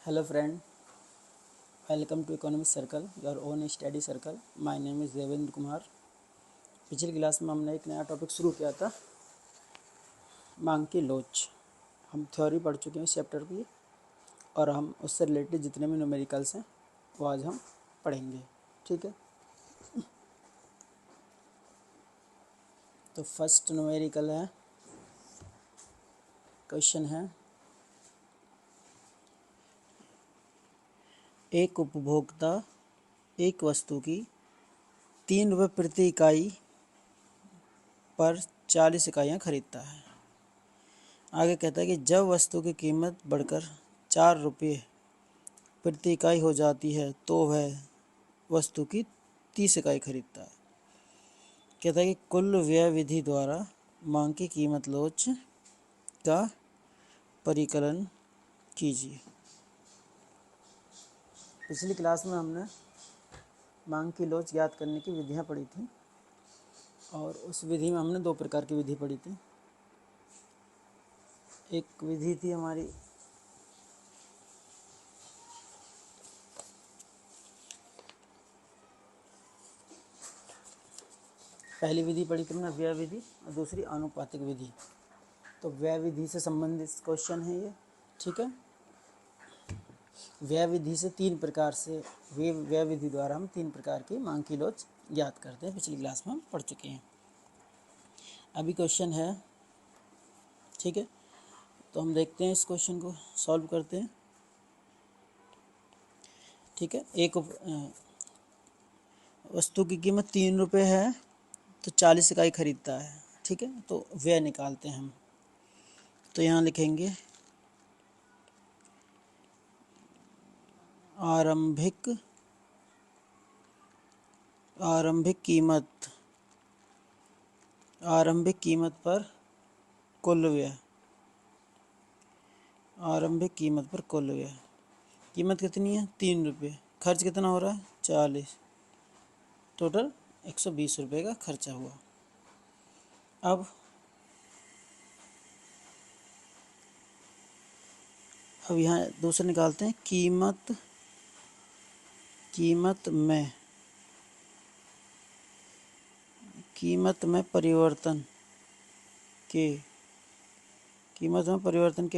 Hello friend, welcome to Economic Circle, your own study circle. My name is Devendra Kumar. पिछली class में हमने एक नया टॉपिक शुरू किया था, मांग की लोच। हम थ्योरी पढ़ चुके हैं इस चैप्टर की और हम उससे रिलेटेड जितने भी न्यूमेरिकल्स हैं वो आज हम पढ़ेंगे। ठीक है, तो फर्स्ट न्यूमेरिकल है, क्वेश्चन है, एक उपभोक्ता एक वस्तु की 3 रुपये प्रति इकाई पर 40 इकाइयाँ खरीदता है। आगे कहता है कि जब वस्तु की कीमत बढ़कर 4 रुपये प्रति इकाई हो जाती है तो वह वस्तु की 30 इकाई खरीदता है। कहता है कि कुल व्यय विधि द्वारा मांग की कीमत लोच का परिकलन कीजिए। पिछली क्लास में हमने मांग की लोच ज्ञात करने की विधियां पढ़ी थी और उस विधि में हमने 2 प्रकार की विधि पढ़ी थी। एक विधि थी हमारी पहली विधि पढ़ी थी हमने व्यय विधि और दूसरी आनुपातिक विधि। तो व्यय विधि से संबंधित क्वेश्चन है ये। ठीक है, व्यय विधि से 3 प्रकार से व्यय विधि द्वारा हम 3 प्रकार की मांग की लोच ज्ञात करते हैं। पिछली क्लास में हम पढ़ चुके हैं। अभी क्वेश्चन है, ठीक है, तो हम देखते हैं, इस क्वेश्चन को सॉल्व करते हैं। ठीक है, एक वस्तु की कीमत 3 रुपये है तो 40 इकाई खरीदता है। ठीक है, तो व्यय निकालते हैं हम। तो यहाँ लिखेंगे आरंभिक कीमत पर कुल व्यय। आरंभिक कीमत पर कुल व्यय, कीमत कितनी है 3 रुपये, खर्च कितना हो रहा है 40, टोटल 120 रुपये का खर्चा हुआ। अब यहाँ दूसरा निकालते हैं, कीमत में परिवर्तन के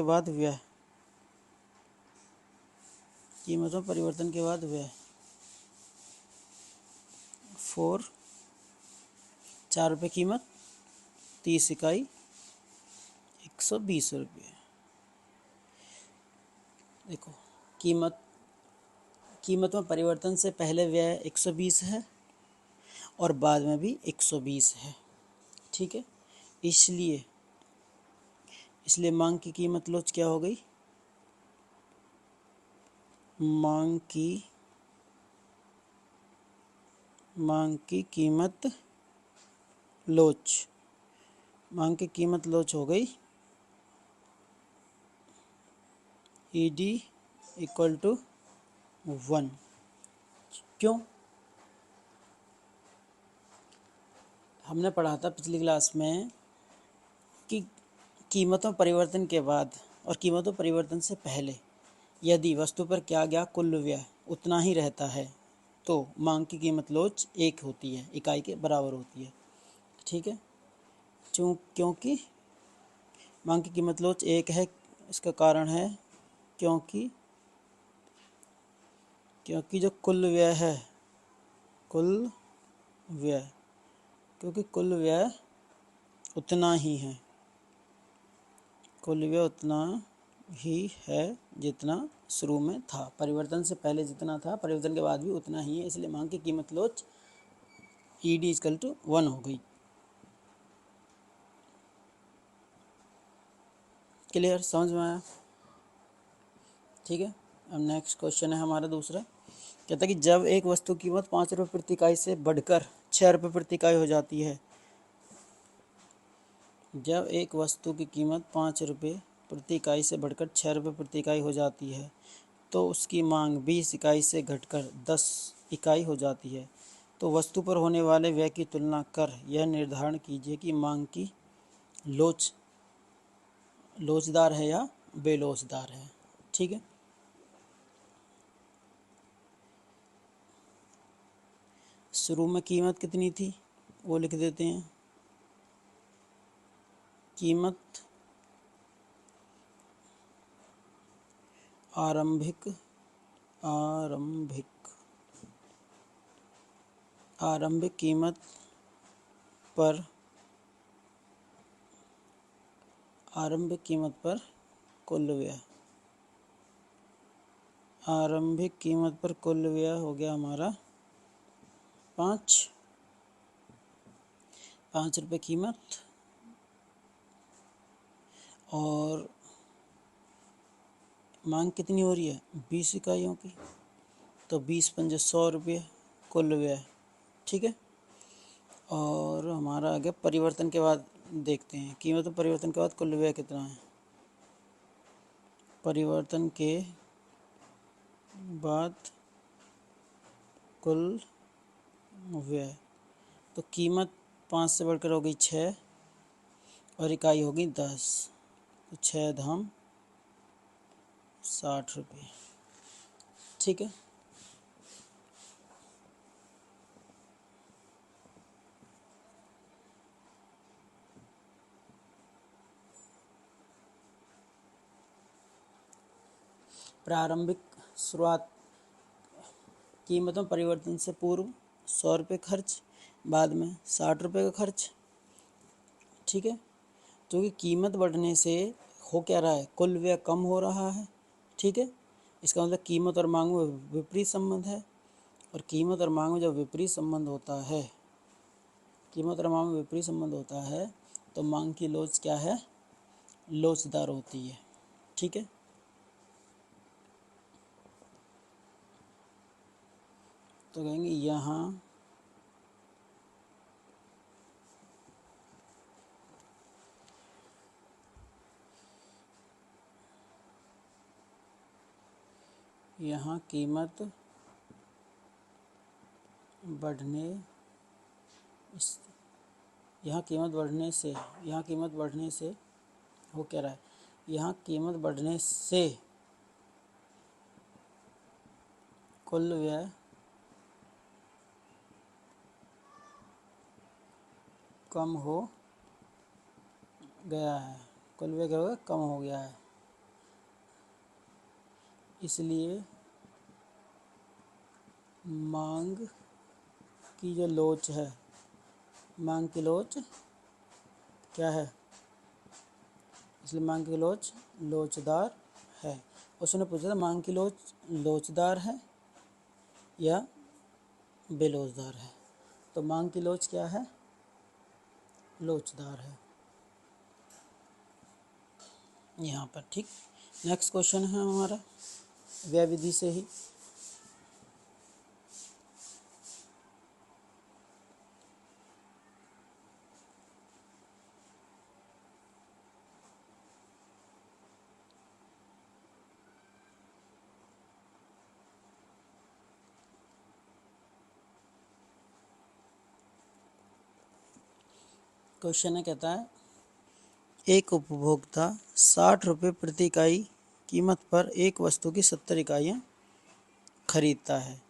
बाद व्यय। कीमत में परिवर्तन के बाद व्यय 4 रुपये कीमत, 30 इकाई 120 रुपये। देखो, कीमत में परिवर्तन से पहले व्यय 120 है और बाद में भी 120 है। ठीक है, इसलिए मांग की कीमत लोच क्या हो गई, मांग की कीमत लोच हो गई ED इक्वल टू 1। क्यों? हमने पढ़ा था पिछली क्लास में कि कीमतों परिवर्तन के बाद और कीमतों परिवर्तन से पहले यदि वस्तु पर क्या गया कुल व्यय उतना ही रहता है तो मांग की कीमत लोच 1 होती है, इकाई के बराबर होती है। ठीक है, क्योंकि मांग की कीमत लोच 1 है, इसका कारण है क्योंकि जो कुल व्यय है, क्योंकि कुल व्यय उतना ही है जितना शुरू में था। परिवर्तन से पहले जितना था, परिवर्तन के बाद भी उतना ही है, इसलिए मांग की कीमत लोच ED इक्वल टू 1 हो गई। क्लियर, समझ में आया? ठीक है, अब नेक्स्ट क्वेश्चन है हमारा दूसरा। कहता है कि जब एक वस्तु की कीमत 5 रुपये प्रति इकाई से बढ़कर 6 रुपये प्रति इकाई हो जाती है, जब एक वस्तु की कीमत 5 रुपये प्रति इकाई से बढ़कर 6 रुपये प्रति इकाई हो जाती है तो उसकी मांग 20 इकाई से घटकर 10 इकाई हो जाती है, तो वस्तु पर होने वाले व्यय की तुलना कर यह निर्धारण कीजिए कि मांग की लोचदार है या बेलोचदार है। ठीक है, शुरू में कीमत कितनी थी वो लिख देते हैं। कीमत आरंभिक कीमत पर कुल व्यय। आरंभिक कीमत पर कुल व्यय हो गया हमारा 5 रुपये कीमत, और मांग कितनी हो रही है 20 इकाइयों की, तो 20 पंजे 100 रुपये कुल व्यय। ठीक है। और हमारा आगे परिवर्तन के बाद देखते हैं, कीमत में परिवर्तन के बाद कुल व्यय कितना है। परिवर्तन के बाद कुल व्यय, तो कीमत 5 से बढ़कर हो गई 6 और इकाई होगी 10, तो 6 धाम 60 रुपये। ठीक है। प्रारंभिक शुरुआत कीमतों परिवर्तन से पूर्व 100 रुपये खर्च, बाद में 60 रुपये का खर्च। ठीक है। क्योंकि कीमत बढ़ने से हो क्या रहा है, कुल व्यय कम हो रहा है। ठीक है। इसका मतलब कीमत और मांग में विपरीत संबंध है, और कीमत और मांग में जब विपरीत संबंध होता है, कीमत और मांग में विपरीत संबंध होता है, तो मांग की लोच क्या है, लोचदार होती है। ठीक है। तो कहेंगे यहाँ कीमत बढ़ने से हो क्या रहा है, यहाँ कीमत बढ़ने से कुल व्यय कम हो गया है। कुल व्यय क्या हो गया, कम हो गया है। इसलिए मांग की जो लोच है, मांग की लोच क्या है, इसलिए मांग की लोच लोचदार है। उसने पूछा था मांग की लोच लोचदार है या बेलोचदार है, तो मांग की लोच क्या है, लोचदार है यहाँ पर। ठीक। नेक्स्ट क्वेश्चन है हमारा व्यय विधि से ही। क्वेश्चन है, कहता है एक उपभोक्ता 60 रुपये प्रति इकाई कीमत पर एक वस्तु की 70 इकाइयाँ खरीदता है।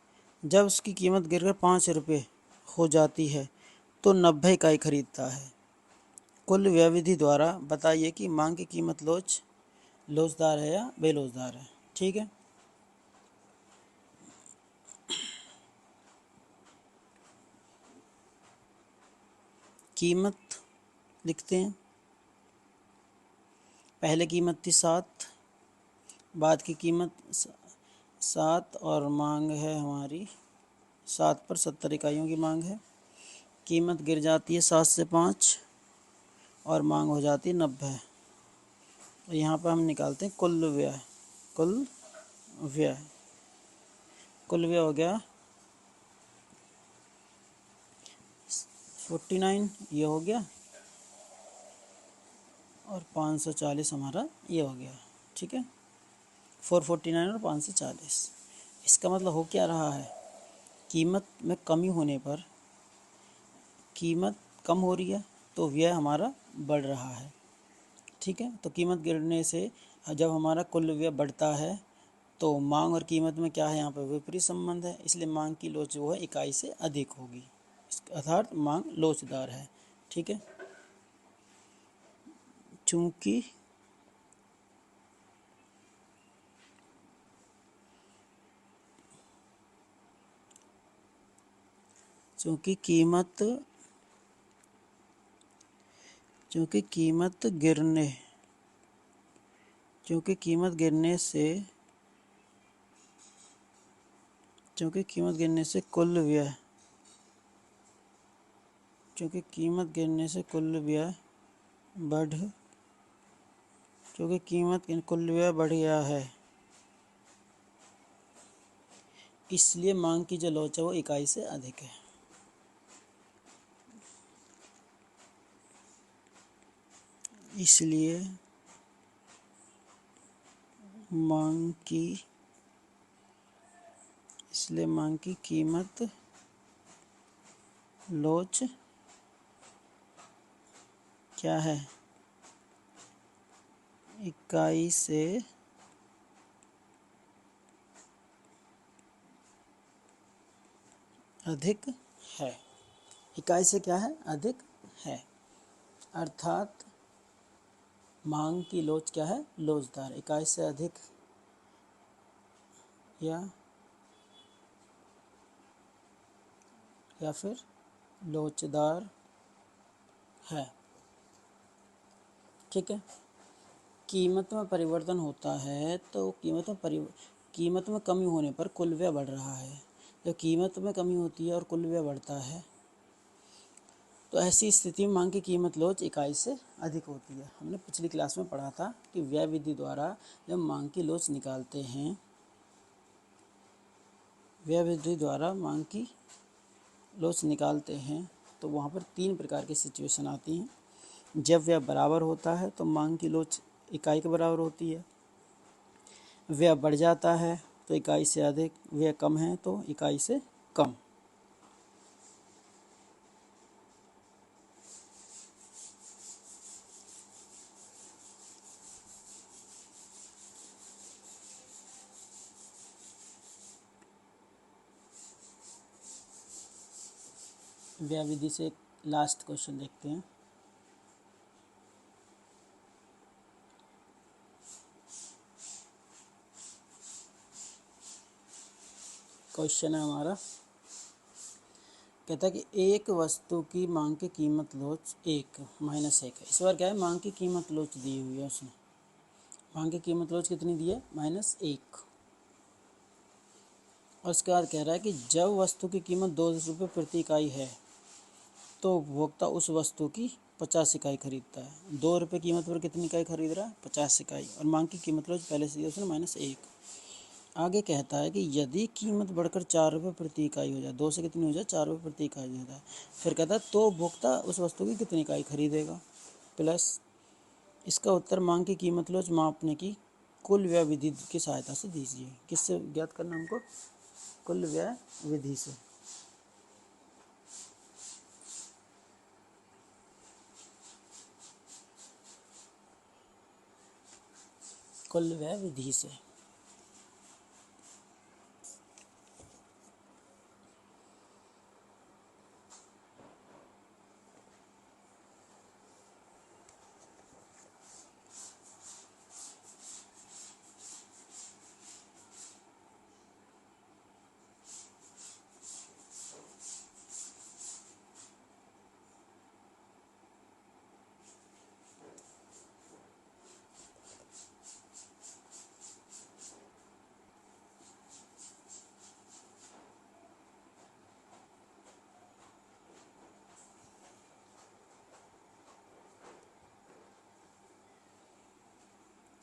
जब उसकी कीमत गिरकर 5 रुपये हो जाती है तो 90 इकाई खरीदता है। कुल व्यय विधि द्वारा बताइए कि मांग की कीमत लोचदार है या बेलोचदार है। ठीक है। कीमत लिखते हैं, पहले कीमत थी 7, बाद की कीमत 7 और मांग है हमारी 7 पर 70 इकाइयों की मांग है। कीमत गिर जाती है 7 से 5 और मांग हो जाती है 90। तो यहाँ पर हम निकालते हैं कुल व्यय। कुल व्यय हो गया 49, ये हो गया, और 540 हमारा ये हो गया। ठीक है। 449 और 540। इसका मतलब हो क्या रहा है, कीमत में कमी होने पर कीमत कम हो रही है तो व्यय हमारा बढ़ रहा है। ठीक है। तो कीमत गिरने से जब हमारा कुल व्यय बढ़ता है तो मांग और कीमत में क्या है, यहाँ पर विपरीत संबंध है, इसलिए मांग की लोच जो है इकाई से अधिक होगी। अर्थात मांग लोचदार है। ठीक है, चूंकि चूंकि कीमत चूंकि कीमत गिरने चूंकि कीमत गिरने से चूंकि कीमत गिरने से कुल व्यय चूंकि कीमत गिरने से कुल व्यय बढ़ चूंकि कीमत कुल व्यय बढ़ गया है, इसलिए मांग की जो लोच है वो इकाई से अधिक है। इसलिए मांग की कीमत लोच क्या है, इकाई से अधिक है। इकाई से क्या है, अधिक है। अर्थात मांग की लोच क्या है, लोचदार, इकाई से अधिक या फिर लोचदार है। ठीक है, कीमत में परिवर्तन होता है तो कीमत में कमी होने पर कुल व्यय बढ़ रहा है। जब कीमत में कमी होती है और कुल व्यय बढ़ता है तो ऐसी स्थिति में मांग की कीमत लोच इकाई से अधिक होती है। हमने पिछली क्लास में पढ़ा था कि व्यय विधि द्वारा जब मांग की लोच निकालते हैं, व्यय विधि द्वारा मांग की लोच निकालते हैं तो वहाँ पर 3 प्रकार की सिचुएशन आती हैं। जब व्यय बराबर होता है तो मांग की लोच इकाई के बराबर होती है। व्यय बढ़ जाता है तो इकाई से अधिक, व्यय कम है तो इकाई से कम। व्यय विधि से एक लास्ट क्वेश्चन देखते हैं। क्वेश्चन है हमारा, कहता है कि एक वस्तु की मांग की कीमत लोच 1 -1 है। इस बार क्या है, मांग की कीमत लोच दी हुई है उसने। मांग की कीमत लोच कितनी दी है, -1। और उसके बाद कह रहा है कि जब वस्तु की कीमत 2 रुपये प्रति इकाई है तो उपभोक्ता उस वस्तु की 50 इकाई खरीदता है। 2 रुपये कीमत पर कितनी इकाई खरीद रहा है, 50 इकाई। और मांग की कीमत लोच पहले से उसने -1। आगे कहता है कि यदि कीमत बढ़कर 4 रुपये प्रति इकाई हो जाए, 2 से कितनी हो जाए, 4 रुपये प्रति इकाई हो जाए, फिर कहता है तो उपभोक्ता उस वस्तु की कितनी इकाई खरीदेगा। प्लस इसका उत्तर मांग की कीमत लोच मापने की कुल व्यय विधि की सहायता से दीजिए। किससे ज्ञात करना हमको, कुल व्यय विधि से। कुल व्यय विधि से।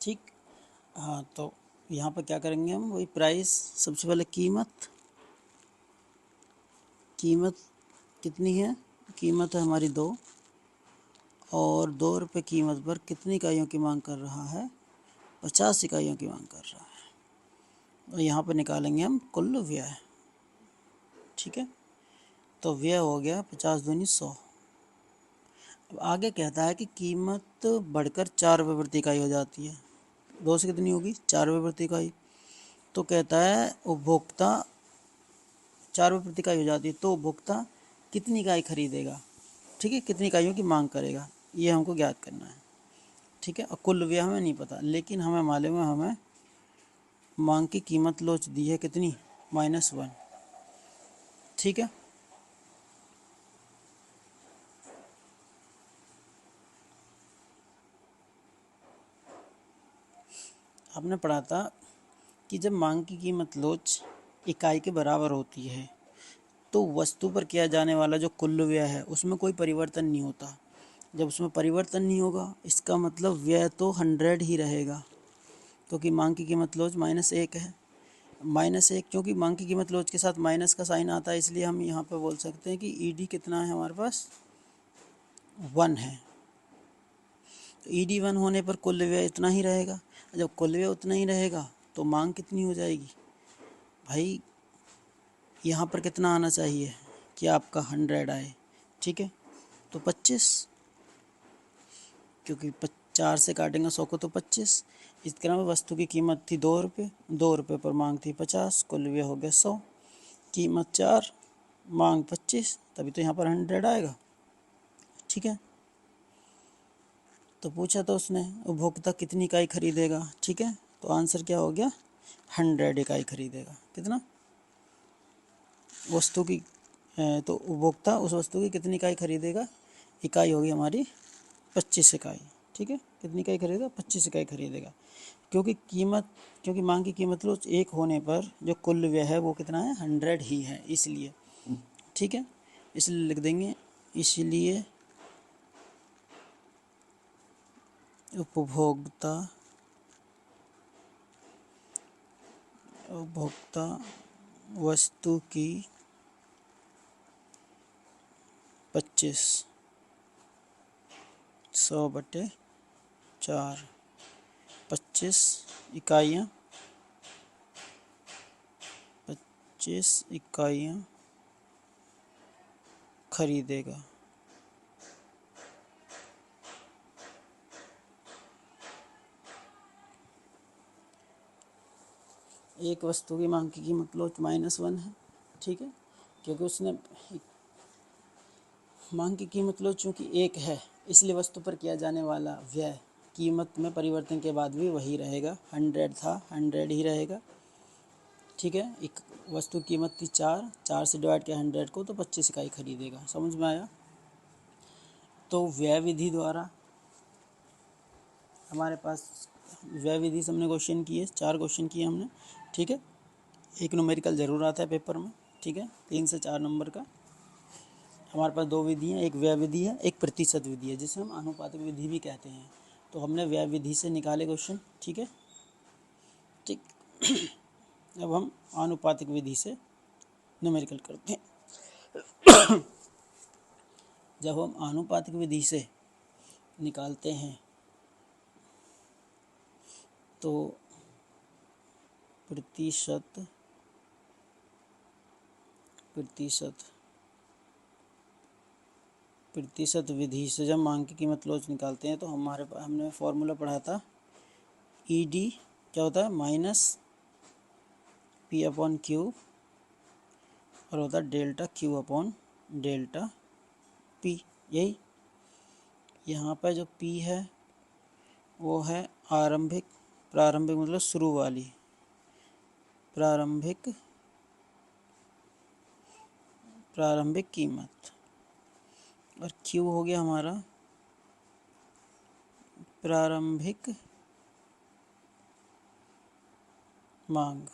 ठीक, हाँ, तो यहाँ पर क्या करेंगे हम, वही प्राइस। सबसे पहले कीमत कितनी है, कीमत है हमारी 2, और 2 रुपये कीमत पर कितनी इकाइयों की मांग कर रहा है, 50 इकाइयों की मांग कर रहा है। और यहाँ पर निकालेंगे हम कुल व्यय। ठीक है, तो व्यय हो गया 50 दूनी 100। अब आगे कहता है कि कीमत बढ़कर 4 रुपये प्रति इकाई हो जाती है। 2 से कितनी होगी, 4 रुपये प्रति इकाई। तो कहता है उपभोक्ता 4 रुपये प्रति इकाई हो जाती है तो उपभोक्ता कितनी इकाई खरीदेगा, ठीक है, कितनी इकाइयों की मांग करेगा, ये हमको ज्ञात करना है, ठीक है। और कुल व्यय हमें नहीं पता, लेकिन हमें मालूम है हमें मांग की कीमत लोच दी है कितनी, -1, ठीक है। आपने पढ़ा था कि जब मांग की कीमत लोच इकाई के बराबर होती है तो वस्तु पर किया जाने वाला जो कुल व्यय है उसमें कोई परिवर्तन नहीं होता। जब उसमें परिवर्तन नहीं होगा इसका मतलब व्यय तो 100 ही रहेगा, क्योंकि मांग की कीमत लोच -1 है। -1 क्योंकि मांग की कीमत लोच के साथ माइनस का साइन आता है, इसलिए हम यहाँ पे बोल सकते हैं कि ईडी कितना है हमारे पास, 1 है। तो ईडी 1 होने पर कुल व्यय इतना ही रहेगा। जब कुल व्यय उतना ही रहेगा तो मांग कितनी हो जाएगी भाई, यहाँ पर कितना आना चाहिए कि आपका 100 आए, ठीक है। तो 25, क्योंकि 4 से काटेंगे 100 को तो 25। इस क्रम में वस्तु की कीमत थी 2 रुपये, 2 रुपये पर मांग थी 50, कुल व्यय हो गया 100, कीमत 4, मांग 25, तभी तो यहाँ पर 100 आएगा, ठीक है। तो पूछा तो उसने उपभोक्ता कितनी इकाई खरीदेगा, ठीक है, तो आंसर क्या हो गया, 100 इकाई खरीदेगा। कितना वस्तु की तो उपभोक्ता उस वस्तु की कितनी इकाई खरीदेगा, इकाई होगी हमारी 25 इकाई, ठीक है। कितनी इकाई खरीदेगा, 25 इकाई खरीदेगा। क्योंकि मांग की कीमत लो 1 होने पर जो कुल व्यय है वो कितना है, 100 ही है, इसलिए, ठीक है। इसलिए लिख देंगे, इसलिए उपभोक्ता वस्तु की 25 100/4 25 इकाइयाँ 25 इकाइयाँ खरीदेगा। एक वस्तु की मांग की कीमत लो -1 है, ठीक है, क्योंकि उसने मांग की कीमत लो चूँकि 1 है इसलिए वस्तु पर किया जाने वाला व्यय कीमत में परिवर्तन के बाद भी वही रहेगा, 100 था 100 ही रहेगा, ठीक है। एक वस्तु की कीमत थी 4 से डिवाइड किया 100 को तो 25 इकाई खरीदेगा। समझ में आया। तो व्यय विधि द्वारा हमारे पास व्यय विधि से हमने क्वेश्चन किए, 4 क्वेश्चन किए हमने, ठीक है। एक न्यूमेरिकल ज़रूर आता है पेपर में, ठीक है, 3 से 4 नंबर का। हमारे पास 2 विधि हैं, एक व्यय विधि है, एक प्रतिशत विधि है, जिसे हम आनुपातिक विधि भी कहते हैं। तो हमने व्यय विधि से निकाले क्वेश्चन, ठीक है, ठीक। अब हम आनुपातिक विधि से न्यूमेरिकल करते हैं। जब हम आनुपातिक विधि से निकालते हैं तो प्रतिशत विधि से जब मांग की कीमत लोच निकालते हैं तो हमने फॉर्मूला पढ़ा था, ईडी क्या होता है, -P/Q और होता है डेल्टा Q/डेल्टा P। यही यहाँ पर जो P है वो है प्रारंभिक मतलब शुरू वाली प्रारंभिक कीमत, और Q हो गया हमारा प्रारंभिक मांग,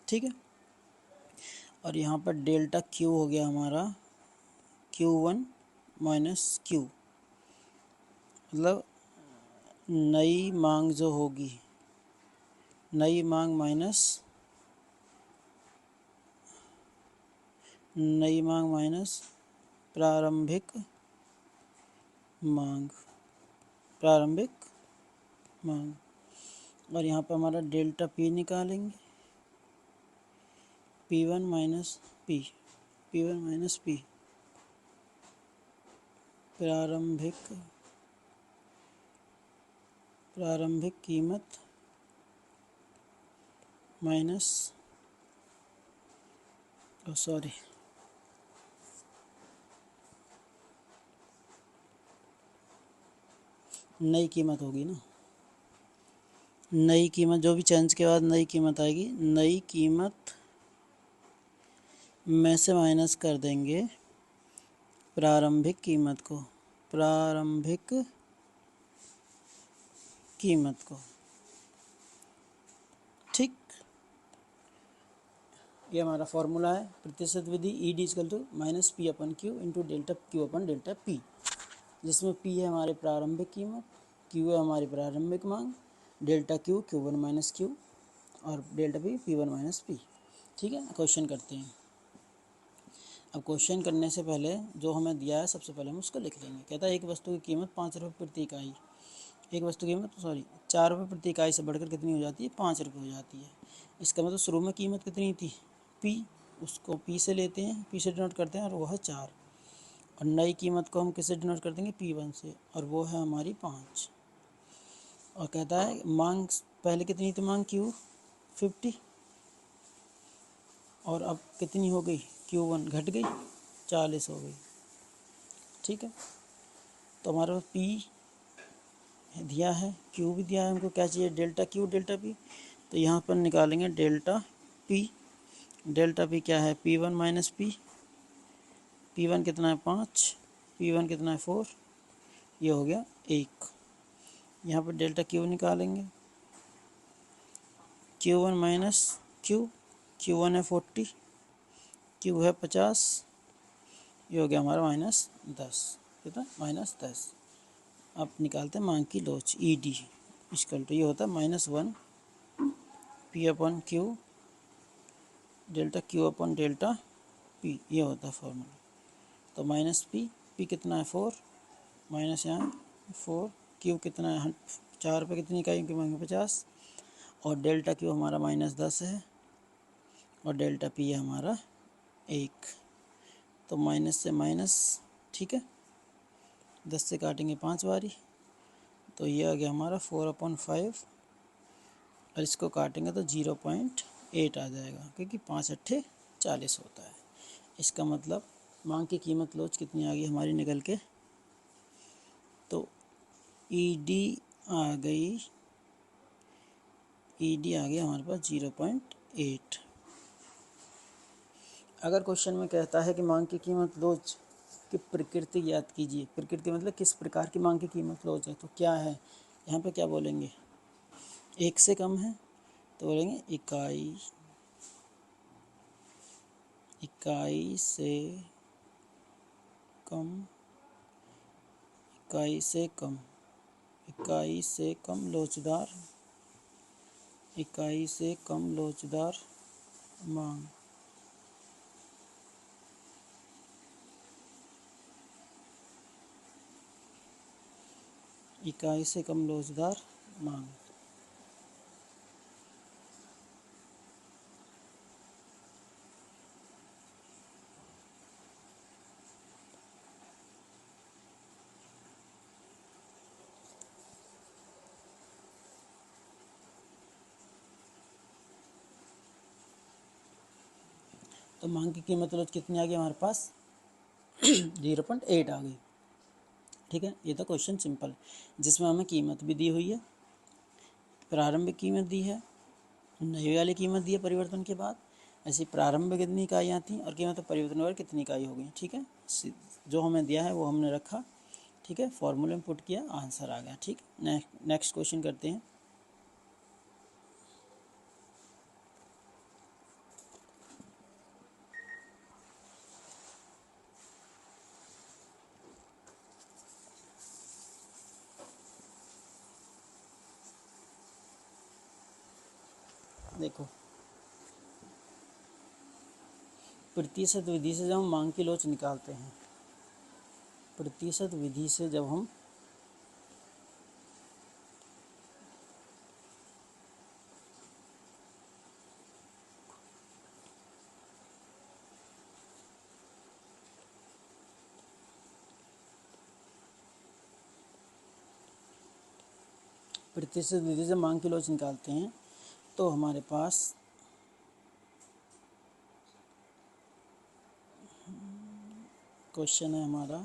ठीक है। और यहाँ पर डेल्टा Q हो गया हमारा Q1 - Q, मतलब नई मांग जो होगी, नई मांग माइनस प्रारंभिक मांग, और यहाँ पर हमारा डेल्टा P निकालेंगे, P1 - P, प्रारंभिक कीमत माइनस नई कीमत होगी ना, नई कीमत जो भी चेंज के बाद नई कीमत आएगी, नई कीमत में से माइनस कर देंगे प्रारंभिक कीमत को, प्रारंभिक कीमत को। ठीक, ये हमारा फॉर्मूला है प्रतिशत विधि। E D equal to minus P upon Q into delta Q upon delta P, जिसमें पी है हमारी प्रारंभिक कीमत, क्यू है हमारी प्रारंभिक मांग, delta Q Q one minus Q और delta P P one minus P. ठीक है, क्वेश्चन करते हैं। अब क्वेश्चन करने से पहले जो हमें दिया है सबसे पहले हम उसको लिख लेंगे। कहता है एक वस्तु की कीमत 5 रुपये प्रति इकाई, एक वस्तु की कीमत 4 रुपये प्रति इकाई से बढ़कर कितनी हो जाती है, 5 रुपये हो जाती है। इसका मतलब शुरू में कीमत कितनी थी, पी, उसको पी से लेते हैं, पी से डिनोट करते हैं और वो है 4, और नई कीमत को हम किससे डिनोट कर देंगे, P1 से, और वो है हमारी 5। और कहता है मांग पहले कितनी थी, मांग Q 50, और अब कितनी हो गई, Q1 घट गई 40 हो गई। ठीक है, तो हमारे पास P दिया है, Q भी दिया है, हमको क्या चाहिए, डेल्टा Q डेल्टा P। तो यहाँ पर निकालेंगे डेल्टा P, डेल्टा P क्या है, P1 माइनस P, P1 कितना है 5, P1 कितना है 4, ये हो गया 1। यहाँ पर डेल्टा Q निकालेंगे, Q1 माइनस Q1 है 40, Q है 50, ये हो गया हमारा -10, कितना -10। अब निकालते हैं मांग की लोच, ई डी इक्वल टू ये होता है -1 P अपन Q डेल्टा Q अपन डेल्टा P, ये होता है फॉर्मूला। तो -P कितना है 4, माइनस यहाँ 4, Q कितना है 4 पे कितनी इकाई की मांग 50, और डेल्टा Q हमारा -10 है, और डेल्टा P है हमारा 1। तो माइनस से माइनस, ठीक है, 10 से काटेंगे 5 बारी, तो ये आ गया हमारा 4/5, और इसको काटेंगे तो 0.8 आ जाएगा, क्योंकि 5 अट्ठे 40 होता है। इसका मतलब मांग की कीमत लोच कितनी आ गई हमारी निकल के, तो ई डी आ गई, ई डी आ गया हमारे पास 0.8। अगर क्वेश्चन में कहता है कि मांग की कीमत लोच की प्रकृति याद कीजिए, प्रकृति मतलब किस प्रकार की मांग की कीमत लोच है, तो क्या है, यहाँ पे क्या बोलेंगे, 1 से कम है तो बोलेंगे इकाई, इकाई से कम, इकाई से कम, इकाई से कम लोचदार, इकाई से कम लोचदार मांग। इकाई से कम लोचदार मांग। तो मांग की कीमत रोज कितनी आ गई हमारे पास 0.8 आ गई। ठीक है, ये तो क्वेश्चन सिंपल, जिसमें हमें कीमत भी दी हुई है, प्रारंभिक कीमत दी है, नई वाली कीमत दी है परिवर्तन के बाद, ऐसी प्रारंभ में कितनी इकाइयाँ थी और कीमत परिवर्तन पर कितनी इकाई हो गई। ठीक है, जो हमें दिया है वो हमने रखा, ठीक है, फॉर्मूले में पुट किया, आंसर आ गया। ठीक, नेक्स्ट क्वेश्चन करते हैं। देखो, प्रतिशत विधि से जब हम मांग की लोच निकालते हैं, प्रतिशत विधि से जब हम प्रतिशत विधि से मांग की लोच निकालते हैं, तो हमारे पास क्वेश्चन है हमारा,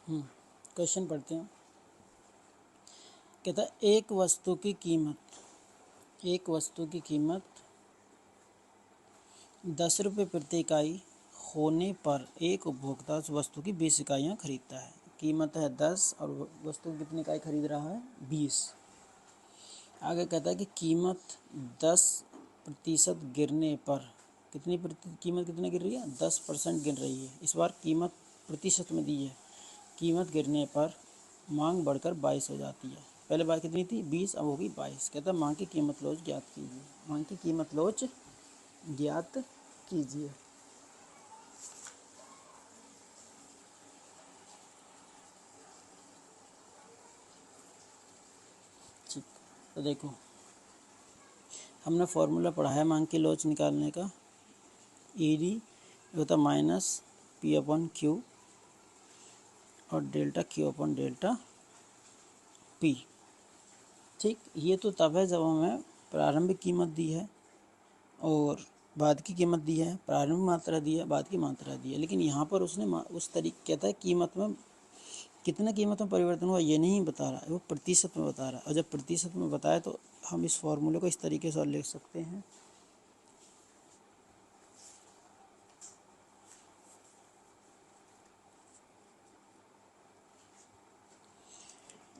क्वेश्चन पढ़ते हैं। कहता है एक वस्तु की कीमत 10 रुपये प्रति इकाई होने पर एक उपभोक्ता उस वस्तु की 20 इकाइयाँ खरीदता है। कीमत है 10 और वस्तु कितनी इकाई खरीद रहा है? 20। आगे कहता है कि कीमत 10% गिरने पर कीमत कितनी गिर रही है? 10% गिर रही है। इस बार कीमत प्रतिशत में दी है। कीमत गिरने पर मांग बढ़कर 22 हो जाती है। पहले बार कितनी थी? 20, अब होगी 22। कहता है मांग की कीमत लोच ज्ञात कीजिए। मांग की कीमत लोच ज्ञात कीजिए। ठीक, तो देखो हमने फॉर्मूला पढ़ा है मांग की लोच निकालने का। ईडी होता माइनस पी अपॉन क्यू और delta Q upon delta P. ठीक, ये तो तब है जब हमें प्रारंभिक कीमत दी है और बाद की कीमत दी है, प्रारंभिक मात्रा दी है, बाद की मात्रा दी है। लेकिन यहाँ पर उसने उस तरीके कहता है कीमत में कितना कीमत में परिवर्तन हुआ ये नहीं बता रहा है, वो प्रतिशत में बता रहा है। और जब प्रतिशत में बताए तो हम इस फॉर्मूले को इस तरीके से और लिख सकते हैं।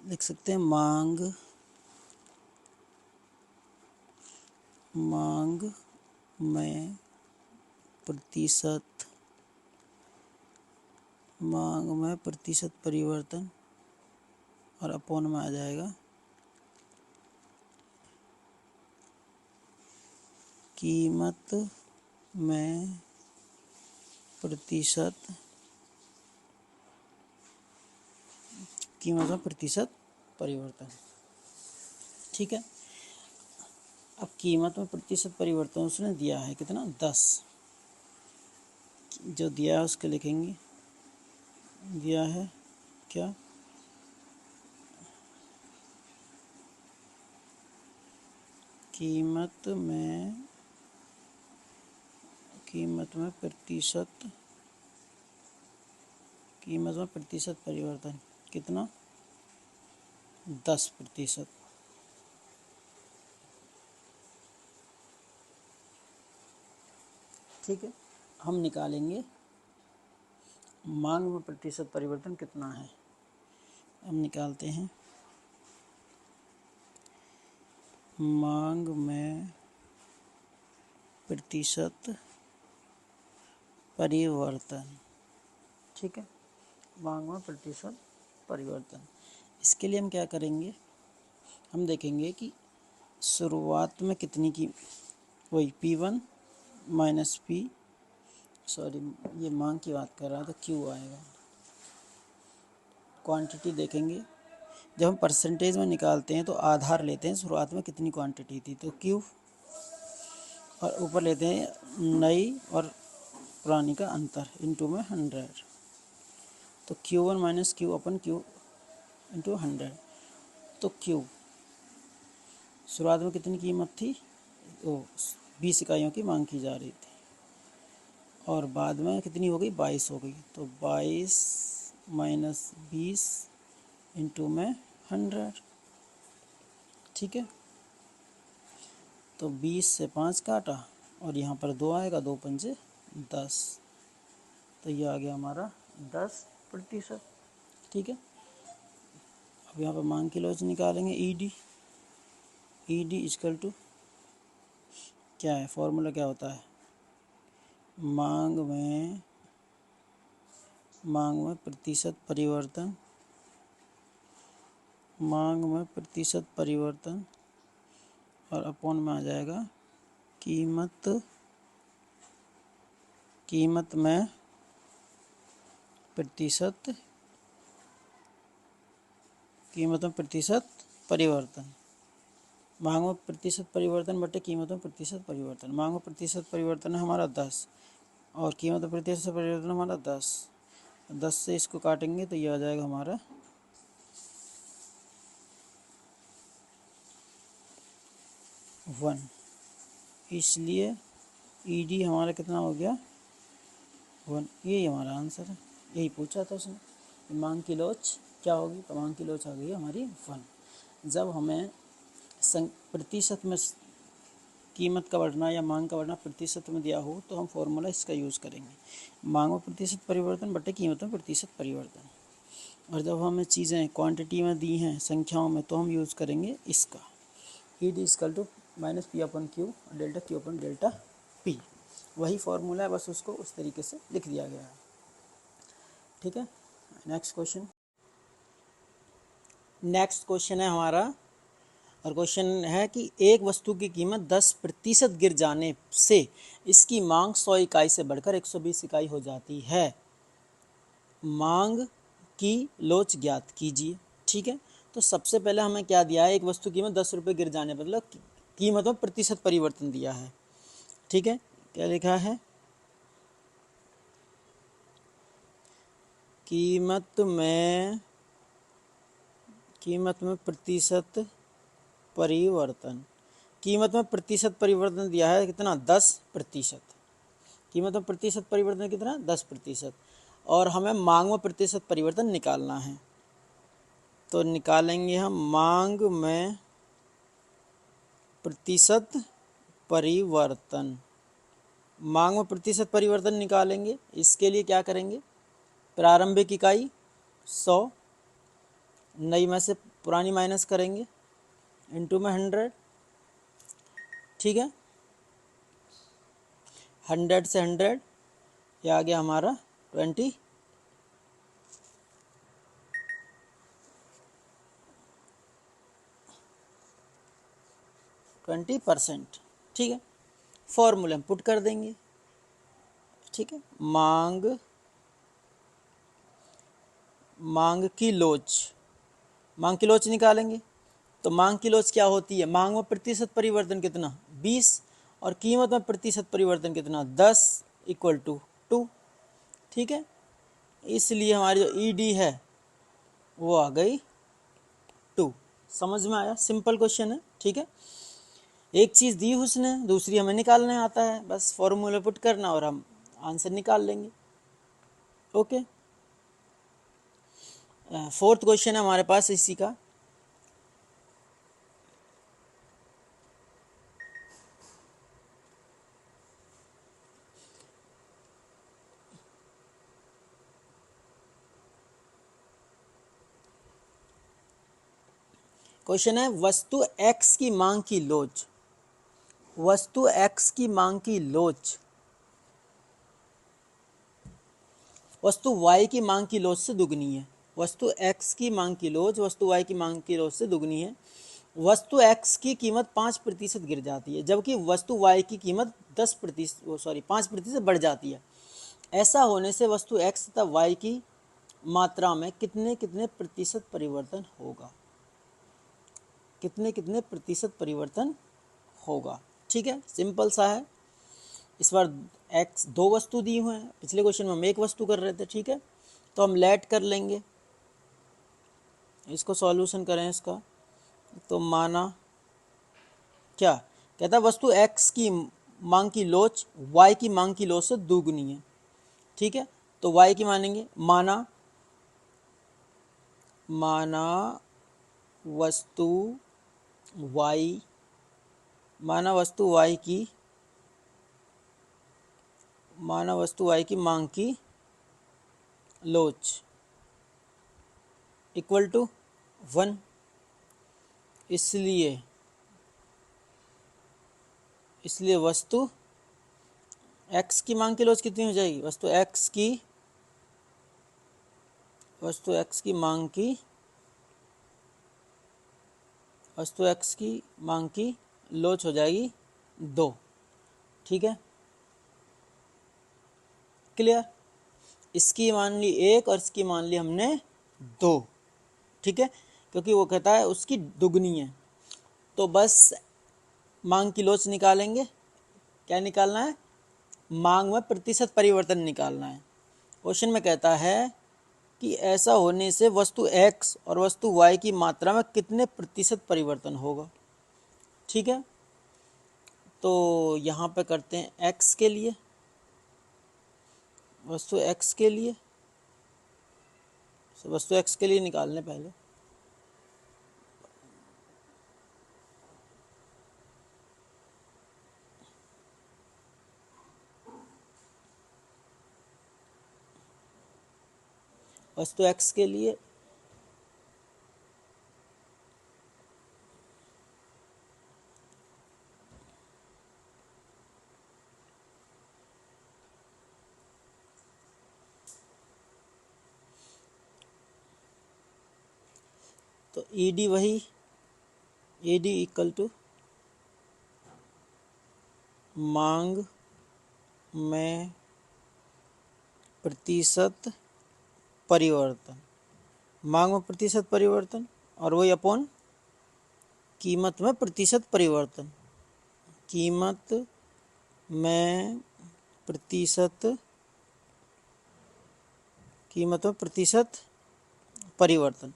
लिख सकते हैं मांग में प्रतिशत परिवर्तन और अपॉन में आ जाएगा कीमत में प्रतिशत परिवर्तन। ठीक है, अब कीमत में प्रतिशत परिवर्तन उसने दिया है कितना? 10। जो दिया है उसके लिखेंगे। दिया है क्या? कीमत में प्रतिशत परिवर्तन कितना? 10%। ठीक है, हम निकालेंगे मांग में प्रतिशत परिवर्तन कितना है। हम निकालते हैं मांग में प्रतिशत परिवर्तन। ठीक है, मांग में प्रतिशत परिवर्तन। इसके लिए हम क्या करेंगे? हम देखेंगे कि शुरुआत में कितनी की वही P1 माइनस P, सॉरी ये मांग की बात कर रहा था, Q आएगा। क्वांटिटी देखेंगे, जब हम परसेंटेज में निकालते हैं तो आधार लेते हैं शुरुआत में कितनी क्वांटिटी थी तो Q, और ऊपर लेते हैं नई और पुरानी का अंतर इनटू में 100। तो Q1 माइनस Q अपन Q इंटू 100। तो Q शुरुआत में कितनी कीमत थी? 20 इकाइयों की मांग की जा रही थी और बाद में कितनी हो गई? 22 हो गई। तो 22 माइनस 20 इंटू में 100। ठीक है, तो 20 से 5 काटा और यहाँ पर 2 आएगा, 2 पंजे 10। तो ये आ गया हमारा 10%। ठीक है, अब यहाँ पर मांग की लोच निकालेंगे। ईडी इक्वल टू क्या है? फॉर्मूला क्या होता है? मांग में प्रतिशत परिवर्तन और अपॉन में आ जाएगा कीमत में प्रतिशत परिवर्तन। मांग में प्रतिशत परिवर्तन बटे कीमत में प्रतिशत परिवर्तन। मांग में प्रतिशत परिवर्तन है हमारा 10 और कीमत में प्रतिशत परिवर्तन हमारा 10 से इसको काटेंगे तो ये आ जाएगा हमारा 1। इसलिए ईडी हमारा कितना हो गया? 1। यही हमारा आंसर है, यही पूछा था उसने। मांग की लोच क्या होगी, तो मांग की लोच आ गई हमारी 1। जब हमें प्रतिशत में कीमत का बढ़ना या मांग का बढ़ना प्रतिशत में दिया हो तो हम फॉर्मूला इसका यूज़ करेंगे, मांग में प्रतिशत परिवर्तन बटे कीमत में प्रतिशत परिवर्तन। और जब हमें चीज़ें क्वांटिटी में दी हैं, संख्याओं में, तो हम यूज़ करेंगे इसका, E D equal to minus P upon Q delta Q upon delta P. वही फॉर्मूला है, बस उसको उस तरीके से लिख दिया गया है। ठीक है, नेक्स्ट क्वेश्चन है हमारा, और क्वेश्चन है कि एक वस्तु की कीमत 10% गिर जाने से इसकी मांग 100 इकाई से बढ़कर 120 इकाई हो जाती है, मांग की लोच ज्ञात कीजिए। ठीक है, तो सबसे पहले हमें क्या दिया है, एक वस्तु की कीमत 10 रुपये गिर जाने पर, मतलब कीमत में प्रतिशत परिवर्तन दिया है। ठीक है, क्या लिखा है, कीमत में प्रतिशत परिवर्तन, कीमत में प्रतिशत परिवर्तन दिया है कितना, 10%। कीमत में प्रतिशत परिवर्तन कितना, 10%। और हमें मांग में प्रतिशत परिवर्तन निकालना है, तो निकालेंगे हम मांग में प्रतिशत परिवर्तन। मांग में प्रतिशत परिवर्तन निकालेंगे, इसके लिए क्या करेंगे, प्रारंभिक इकाई 100, नई में से पुरानी माइनस करेंगे, इनटू में 100। ठीक है, 100 से 100, ये आ गया हमारा 20%। ठीक है, फॉर्मूले में पुट कर देंगे। ठीक है, मांग की लोच निकालेंगे, तो मांग की लोच क्या होती है, मांग में प्रतिशत परिवर्तन कितना, 20, और कीमत में प्रतिशत परिवर्तन कितना, 10 इक्वल टू 2। ठीक है, इसलिए हमारी जो ई डी है वो आ गई 2। समझ में आया, सिंपल क्वेश्चन है। ठीक है, एक चीज़ दी उसने, दूसरी हमें निकालने आता है, बस फॉर्मूला पुट करना और हम आंसर निकाल लेंगे। ओके, फोर्थ क्वेश्चन है हमारे पास इसी का, क्वेश्चन है वस्तु x की मांग की लोच, वस्तु x की मांग की लोच वस्तु y की मांग की लोच से दुगनी है। वस्तु x की मांग की लोच वस्तु y की मांग की लोच से दुगनी है। वस्तु x की कीमत 5% गिर जाती है, जबकि वस्तु y की कीमत 5% बढ़ जाती है। ऐसा होने से वस्तु x तथा y की मात्रा में कितने कितने प्रतिशत परिवर्तन होगा, कितने कितने प्रतिशत परिवर्तन होगा। ठीक है, सिंपल सा है। इस बार x दो वस्तु दी हुए हैं, पिछले क्वेश्चन में हम एक वस्तु कर रहे थे। ठीक है, तो हम लेट कर लेंगे, इसको सॉल्यूशन करें इसका, तो माना क्या कहता है, वस्तु x की मांग की लोच y की मांग की लोच से दोगुनी है। ठीक है, तो y की मानेंगे, माना वस्तु y की मांग की लोच इक्वल टू 1। इसलिए वस्तु x की मांग की लोच कितनी हो जाएगी, वस्तु x की मांग की लोच हो जाएगी 2। ठीक है, क्लियर। इसकी मान ली 1 और इसकी मान ली हमने 2। ठीक है, क्योंकि वो कहता है उसकी दुगनी है, तो बस मांग की लोच निकालेंगे। क्या निकालना है, मांग में प्रतिशत परिवर्तन निकालना है। क्वेश्चन में कहता है कि ऐसा होने से वस्तु x और वस्तु y की मात्रा में कितने प्रतिशत परिवर्तन होगा। ठीक है, तो यहाँ पे करते हैं x के लिए, वस्तु x के लिए वस्तु x के लिए निकालने पहले। वस्तु x के लिए तो ईडी वही, ईडी इक्वल टू मांग में प्रतिशत परिवर्तन, मांग में प्रतिशत परिवर्तन, और वही अपॉन कीमत में प्रतिशत परिवर्तन, कीमत में प्रतिशत, कीमत में प्रतिशत परिवर्तन।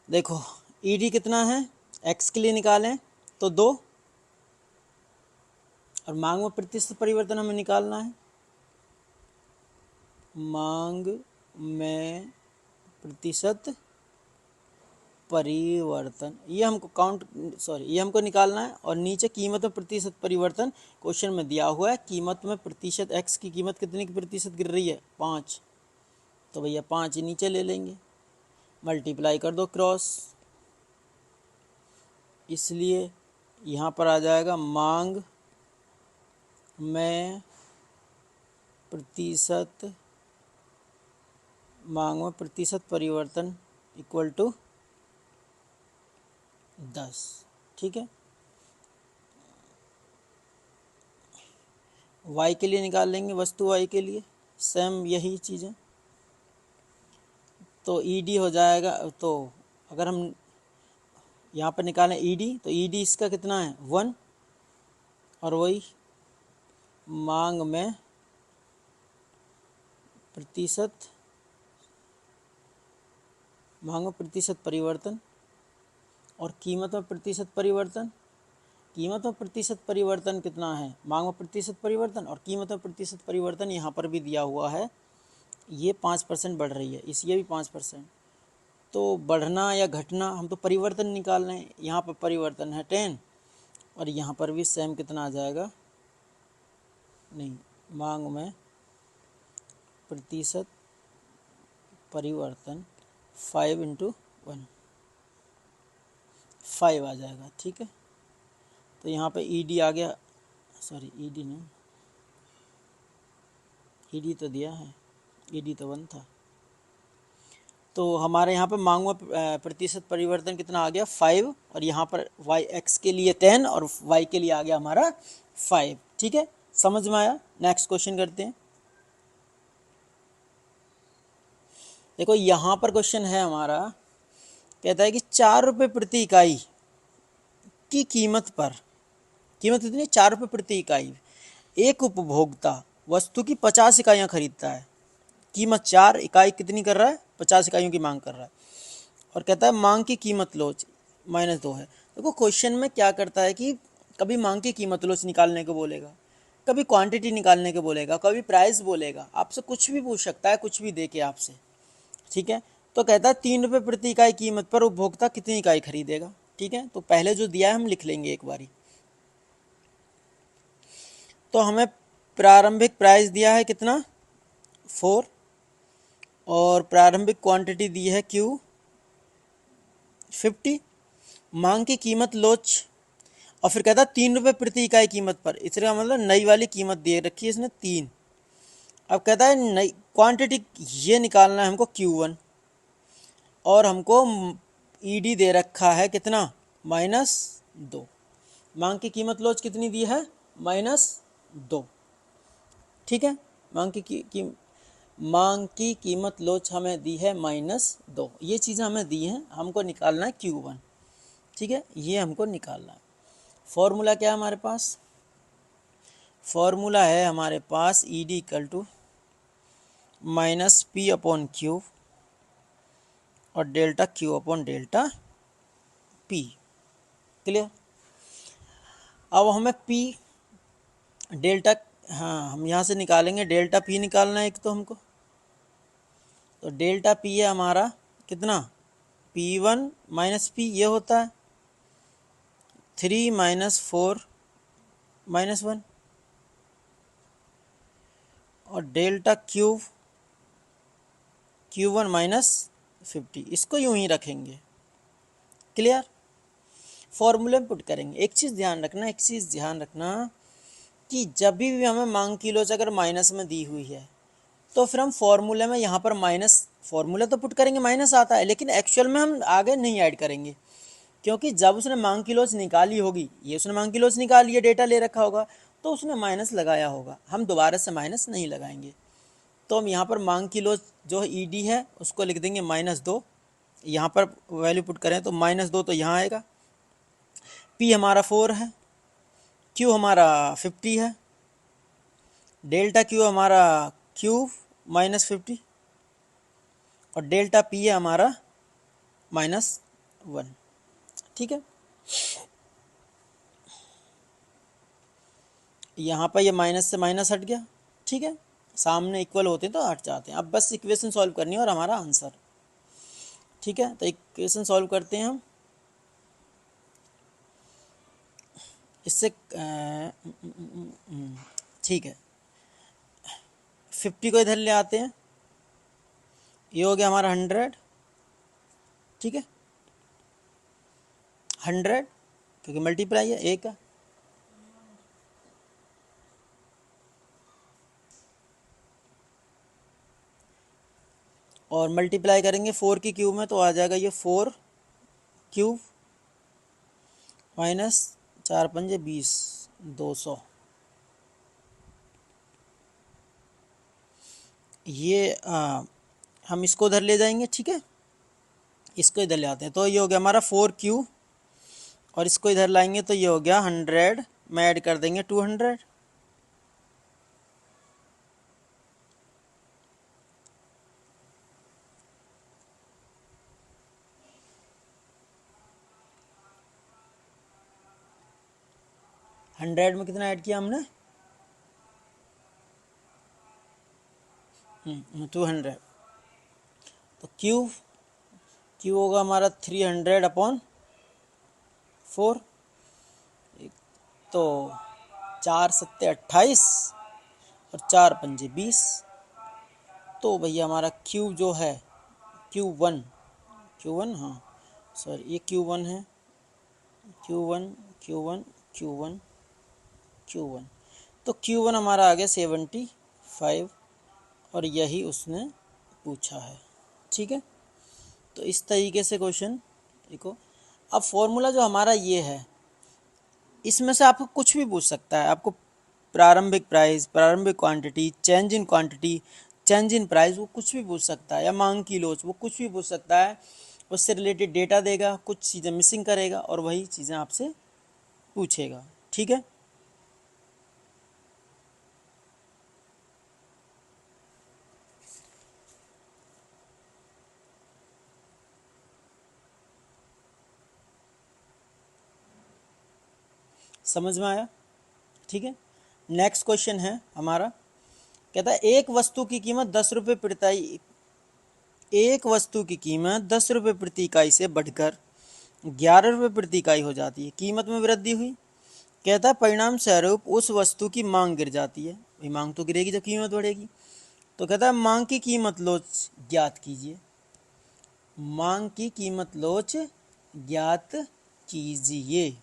देखो ईडी कितना है, एक्स के लिए निकालें तो 2, और मांग में प्रतिशत परिवर्तन हमें निकालना है, मांग में प्रतिशत परिवर्तन, ये हमको ये हमको निकालना है। और नीचे कीमत में प्रतिशत परिवर्तन क्वेश्चन में दिया हुआ है, कीमत में प्रतिशत, एक्स की कीमत कितने की प्रतिशत गिर रही है, 5, तो भैया 5 नीचे ले लेंगे, मल्टीप्लाई कर दो क्रॉस, इसलिए यहाँ पर आ जाएगा मांग में प्रतिशत, मांग में प्रतिशत परिवर्तन इक्वल टू 10। ठीक है, y के लिए निकाल लेंगे, वस्तु y के लिए सेम यही चीज़ें, तो ईडी हो जाएगा। तो अगर हम यहाँ पर निकालें ईडी, तो ईडी इसका कितना है 1, और वही मांग में प्रतिशत, मांग में प्रतिशत परिवर्तन और कीमत में प्रतिशत परिवर्तन, कीमत में प्रतिशत परिवर्तन कितना है, मांग में प्रतिशत परिवर्तन और कीमत में प्रतिशत परिवर्तन यहाँ पर भी दिया हुआ है, ये 5% बढ़ रही है, ये भी 5%, तो बढ़ना या घटना हम तो परिवर्तन निकाल रहे हैं, यहाँ पर परिवर्तन है 10, और यहाँ पर भी सेम कितना आ जाएगा, नहीं, मांग में प्रतिशत परिवर्तन 5 × 1, 5 आ जाएगा। ठीक है, तो यहाँ पे ईडी आ गया, सॉरी ईडी नहीं, ईडी तो दिया है, ईडी तो 1 था, तो हमारे यहाँ पर मांग में प्रतिशत परिवर्तन कितना आ गया 5, और यहाँ पर वाई एक्स के लिए 10 और वाई के लिए आ गया हमारा 5। ठीक है, समझ में आया। नेक्स्ट क्वेश्चन करते हैं। देखो यहाँ पर क्वेश्चन है हमारा, कहता है कि 4 रुपये प्रति इकाई की कीमत पर, कीमत कितनी, 4 रुपये प्रति इकाई, एक उपभोक्ता वस्तु की 50 इकाइयाँ खरीदता है, कीमत 4 इकाई कितनी कर रहा है, 50 इकाइयों की मांग कर रहा है, और कहता है मांग की कीमत लोच -2 है। देखो क्वेश्चन में क्या करता है कि कभी मांग की कीमत लोच निकालने को बोलेगा, कभी क्वांटिटी निकालने को बोलेगा, कभी प्राइस बोलेगा, आपसे कुछ भी पूछ सकता है, कुछ भी दे के आपसे। ठीक है, तो कहता है 3 रुपये प्रति इकाई कीमत पर उपभोक्ता कितनी इकाई खरीदेगा। ठीक है, तो पहले जो दिया है हम लिख लेंगे एक बारी। तो हमें प्रारंभिक प्राइस दिया है कितना 4, और प्रारंभिक क्वांटिटी दी है Q 50, मांग की कीमत लोच, और फिर कहता है 3 रुपये प्रति इकाई कीमत पर, इसका मतलब नई वाली कीमत दे रखी है इसने 3। अब कहता है नई क्वांटिटी ये निकालना है हमको Q1, और हमको ईडी दे रखा है कितना -2, मांग की कीमत लोच कितनी दी है -2। ठीक है, मांग की कीमत लोच हमें दी है -2, ये चीज़ें हमें दी हैं, हमको निकालना है Q1। ठीक है, ये हमको निकालना है। फॉर्मूला क्या है हमारे पास, फॉर्मूला है हमारे पास ईडी इक्वल टू -P/Q और डेल्टा Q/डेल्टा P। क्लियर। अब हमें P डेल्टा, हाँ हम यहाँ से निकालेंगे, डेल्टा P निकालना है एक तो हमको, तो तो डेल्टा पी है हमारा कितना, P1 माइनस पी, ये होता है 3 माइनस 4 माइनस 1, और डेल्टा क्यूब Q1 माइनस 50, इसको यूं ही रखेंगे। क्लियर, फॉर्मूले में पुट करेंगे। एक चीज़ ध्यान रखना कि जब भी हमें मांग किलोज अगर माइनस में दी हुई है तो फिर हम फॉर्मूले में यहाँ पर माइनस, फॉर्मूला तो पुट करेंगे माइनस आता है, लेकिन एक्चुअल में हम आगे नहीं ऐड करेंगे, क्योंकि जब उसने मांग किलोज निकाली होगी, ये उसने मांग किलोज निकाली है, डेटा ले रखा होगा, तो उसने माइनस लगाया होगा, हम दोबारा से माइनस नहीं लगाएंगे। तो हम यहाँ पर मांग किलोज जो ईडी है उसको लिख देंगे -2, यहाँ पर वैल्यू पुट करें तो -2 तो यहाँ आएगा, पी हमारा 4 है, क्यू हमारा 50 है, डेल्टा क्यू हमारा क्यूब -50, और डेल्टा पी है हमारा -1। ठीक है, यहाँ पर ये माइनस से माइनस हट गया। ठीक है, सामने इक्वल होते हैं तो हट जाते हैं। अब बस इक्वेशन सॉल्व करनी है और हमारा आंसर। ठीक है, तो इक्वेशन सॉल्व करते हैं हम। इससे ठीक है, 50 को इधर ले आते हैं, ये हो गया हमारा 100। ठीक है, 100 क्योंकि मल्टीप्लाई है एक का, और मल्टीप्लाई करेंगे 4 की क्यूब में तो आ जाएगा ये 4 क्यूब माइनस 4 पंजे 20, 200। ये हम इसको उधर ले जाएंगे। ठीक है, इसको इधर ले आते हैं, तो ये हो गया हमारा 4 क्यूब, और इसको इधर लाएंगे तो ये हो गया 100 में ऐड कर देंगे 200। हंड्रेड में कितना ऐड किया हमने, 200। तो क्यूब होगा हमारा 300/4, तो 4 सत्ते 28 और 4 पंजे 20। तो भैया हमारा क्यूब जो है Q1, हाँ सॉरी, ये Q1 है, Q1 तो Q1 हमारा आ गया 75, और यही उसने पूछा है। ठीक है, तो इस तरीके से क्वेश्चन देखो। अब फॉर्मूला जो हमारा ये है, इसमें से आपको कुछ भी पूछ सकता है। आपको प्रारंभिक प्राइस, प्रारंभिक quantity, change in quantity, change in price, वो कुछ भी पूछ सकता है, या मांग की लोच, वो कुछ भी पूछ सकता है। उससे रिलेटेड डेटा देगा, कुछ चीज़ें मिसिंग करेगा और वही चीज़ें आपसे पूछेगा। ठीक है, समझ में आया। ठीक है, नेक्स्ट क्वेश्चन है हमारा, कहता है एक वस्तु की कीमत 10 रुपये प्रति, एक वस्तु की कीमत 10 रुपये प्रति इकाई से बढ़कर 11 रुपये प्रति इकाई हो जाती है, कीमत में वृद्धि हुई। कहता है परिणाम स्वरूप उस वस्तु की मांग गिर जाती है। भाई मांग तो गिरेगी जब कीमत बढ़ेगी। तो कहता है मांग की कीमत लोच ज्ञात कीजिए, मांग की कीमत लोच ज्ञात कीजिए।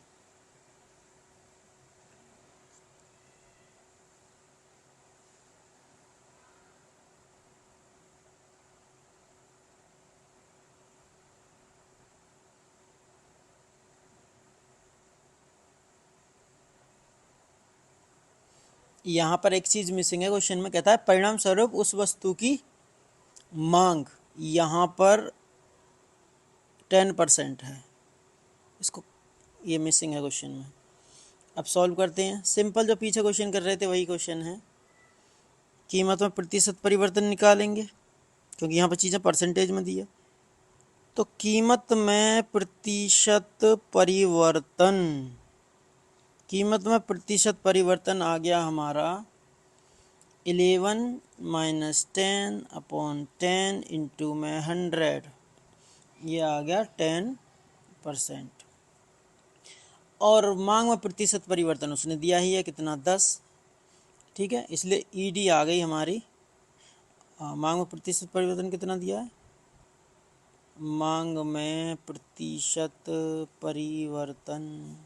यहाँ पर एक चीज़ मिसिंग है क्वेश्चन में। कहता है परिणाम स्वरूप उस वस्तु की मांग, यहाँ पर 10% है, इसको ये मिसिंग है क्वेश्चन में। अब सॉल्व करते हैं। सिंपल जो पीछे क्वेश्चन कर रहे थे वही क्वेश्चन है। कीमत में प्रतिशत परिवर्तन निकालेंगे, क्योंकि यहाँ पर चीज़ें परसेंटेज में दी है। तो कीमत में प्रतिशत परिवर्तन, कीमत में प्रतिशत परिवर्तन आ गया हमारा 11 माइनस 10/10 इंटू में 100, ये आ गया 10%। और मांग में प्रतिशत परिवर्तन उसने दिया ही है कितना, 10। ठीक है, इसलिए ईडी आ गई हमारी। मांग में प्रतिशत परिवर्तन कितना दिया है, मांग में प्रतिशत परिवर्तन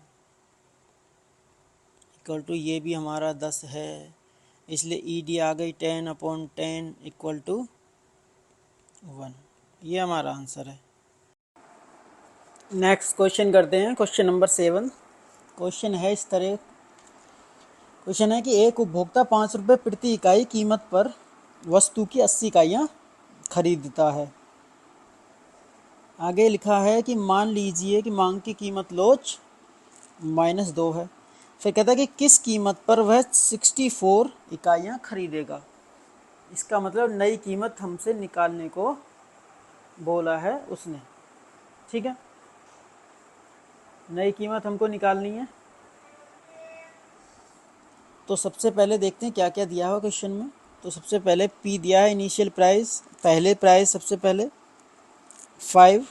इक्वल टू, ये भी हमारा 10 है, इसलिए ईडी आ गई 10/10 इक्वल टू 1। ये हमारा आंसर है। नेक्स्ट क्वेश्चन करते हैं, क्वेश्चन नंबर 7। क्वेश्चन है इस तरह, क्वेश्चन है कि एक उपभोक्ता 5 रुपये प्रति इकाई कीमत पर वस्तु की 80 इकाइयाँ खरीदता है। आगे लिखा है कि मान लीजिए कि मांग की कीमत लोच -2 है। फिर कहता है कि किस कीमत पर वह 64 इकाइयाँ खरीदेगा। इसका मतलब नई कीमत हमसे निकालने को बोला है उसने। ठीक है, नई कीमत हमको निकालनी है। तो सबसे पहले देखते हैं क्या क्या दिया हुआ क्वेश्चन में। तो सबसे पहले पी दिया है, इनिशियल प्राइस, पहले प्राइस सबसे पहले 5,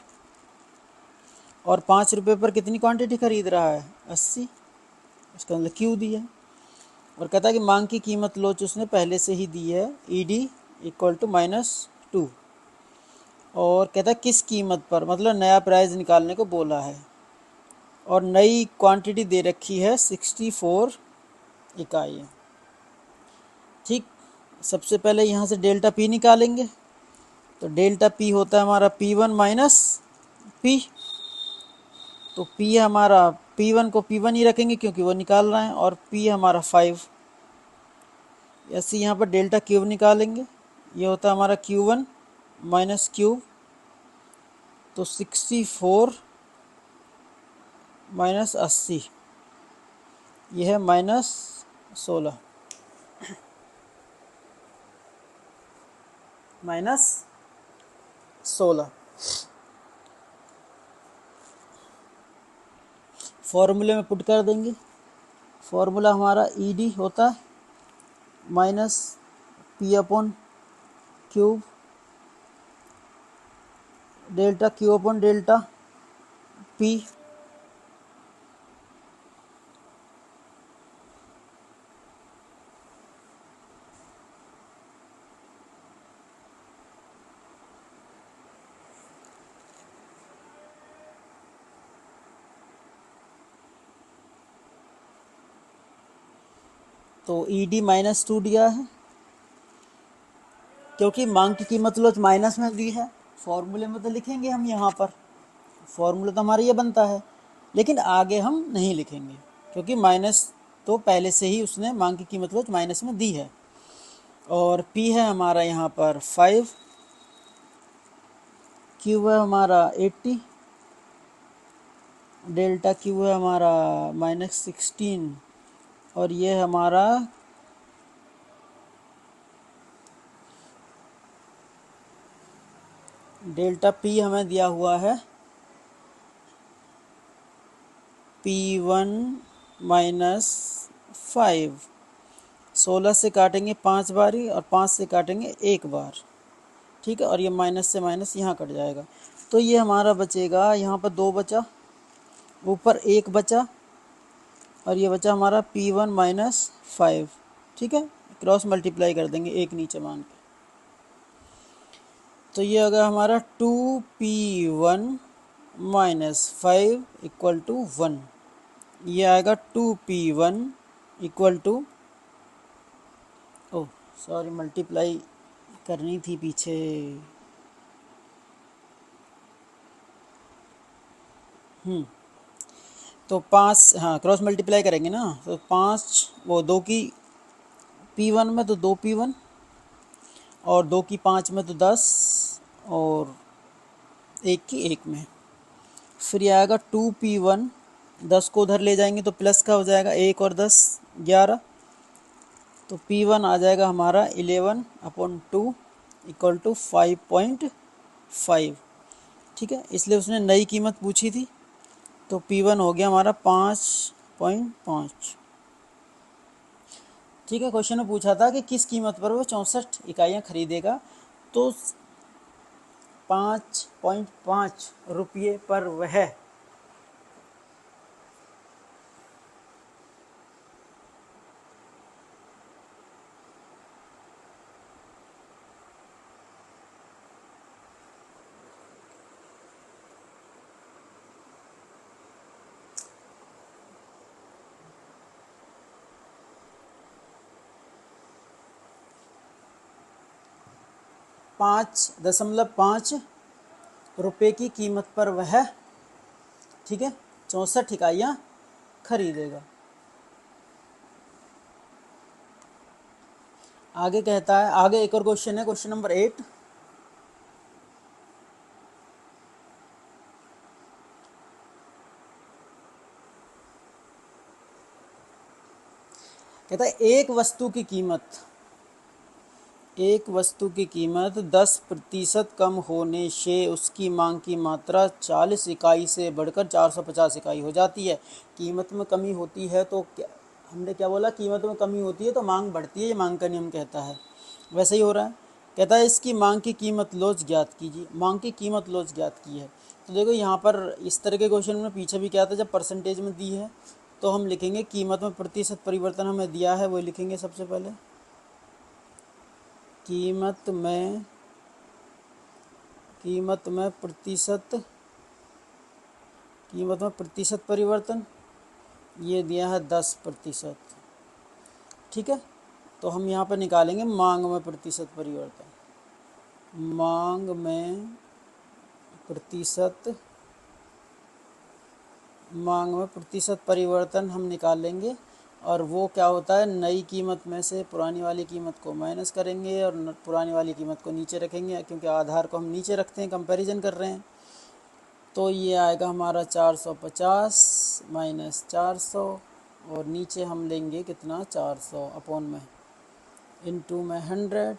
और 5 रुपये पर कितनी क्वांटिटी खरीद रहा है, 80। इसका मतलब क्यू दिया है। और कहता है कि मांग की कीमत लोच उसने पहले से ही दी है, ईडी इक्वल टू -2। और कहता है किस कीमत पर, मतलब नया प्राइस निकालने को बोला है, और नई क्वांटिटी दे रखी है 64 इकाई। ठीक, सबसे पहले यहाँ से डेल्टा पी निकालेंगे। तो डेल्टा पी होता है हमारा P1 माइनस पी। तो पी हमारा, P1 को P1 ही रखेंगे क्योंकि वो निकाल रहे हैं, और पी हमारा 5। ऐसे यहाँ पर डेल्टा क्यूब निकालेंगे, ये होता है हमारा Q1 माइनस क्यूब। तो 64 माइनस 80, यह है -16, -16। फॉर्मूले में पुट कर देंगे। फॉर्मूला हमारा ईडी होता है -P/क्यूब, डेल्टा Q/डेल्टा पी। तो ईडी -2 दिया है क्योंकि मांग की कीमत लोच माइनस में दी है। फॉर्मूले में तो लिखेंगे हम, यहाँ पर फॉर्मूला तो हमारा ये बनता है, लेकिन आगे हम नहीं लिखेंगे क्योंकि माइनस तो पहले से ही उसने मांग की कीमत लोच माइनस में दी है। और P है हमारा यहाँ पर 5, Q है हमारा 80, डेल्टा Q है हमारा -16, और ये हमारा डेल्टा P हमें दिया हुआ है P1 माइनस 5। 16 से काटेंगे 5 बारी और 5 से काटेंगे 1 बार। ठीक है, और ये माइनस से माइनस यहाँ कट जाएगा। तो ये हमारा बचेगा, यहाँ पर 2 बचा, ऊपर 1 बचा, और ये बचा हमारा P1 माइनस 5। ठीक है, क्रॉस मल्टीप्लाई कर देंगे एक नीचे मान के। तो ये होगा हमारा 2P1 माइनस 5 इक्वल टू 1। ये आएगा 2P1 equal to, oh sorry, multiply करनी थी पीछे। तो 5, हाँ क्रॉस मल्टीप्लाई करेंगे ना, तो 5, वो 2 की P1 में तो 2P1, और 2 की 5 में तो 10, और 1 की 1 में। फिर ये आएगा 2P1, 10 को उधर ले जाएंगे तो प्लस का हो जाएगा, 1 और 10 11। तो P1 आ जाएगा हमारा 11/2 इक्वल टू 5.5। ठीक है, इसलिए उसने नई कीमत पूछी थी, तो P1 हो गया हमारा 5.5। ठीक है, क्वेश्चन में पूछा था कि किस कीमत पर वो 64 इकाइयाँ खरीदेगा, तो 5.5 रुपये पर वह 5.5 रुपये की कीमत पर वह, ठीक है, 64 इकाइयाँ खरीदेगा। आगे कहता है, आगे एक और क्वेश्चन है, क्वेश्चन नंबर 8। कहता है एक वस्तु की कीमत 10% कम होने से उसकी मांग की मात्रा 40 इकाई से बढ़कर 450 इकाई हो जाती है। कीमत में कमी होती है तो हमने क्या बोला, कीमत में कमी होती है तो मांग बढ़ती है, ये मांग का नियम कहता है। वैसे ही हो रहा है। कहता है इसकी मांग की कीमत लॉज ज्ञात कीजिए। मांग की कीमत लॉज ज्ञात की है। तो देखो यहाँ पर इस तरह के क्वेश्चन में पीछे भी क्या था, जब परसेंटेज में दी है तो हम लिखेंगे कीमत में प्रतिशत परिवर्तन हमें दिया है, वो लिखेंगे सबसे पहले। कीमत में प्रतिशत परिवर्तन ये दिया है 10%। ठीक है, तो हम यहाँ पर निकालेंगे मांग में प्रतिशत परिवर्तन। मांग में प्रतिशत परिवर्तन हम निकालेंगे, और वो क्या होता है, नई कीमत में से पुरानी वाली कीमत को माइनस करेंगे और पुरानी वाली कीमत को नीचे रखेंगे, क्योंकि आधार को हम नीचे रखते हैं, कंपैरिजन कर रहे हैं। तो ये आएगा हमारा 450 माइनस 400, और नीचे हम लेंगे कितना, 400 अपॉन में इनटू में 100,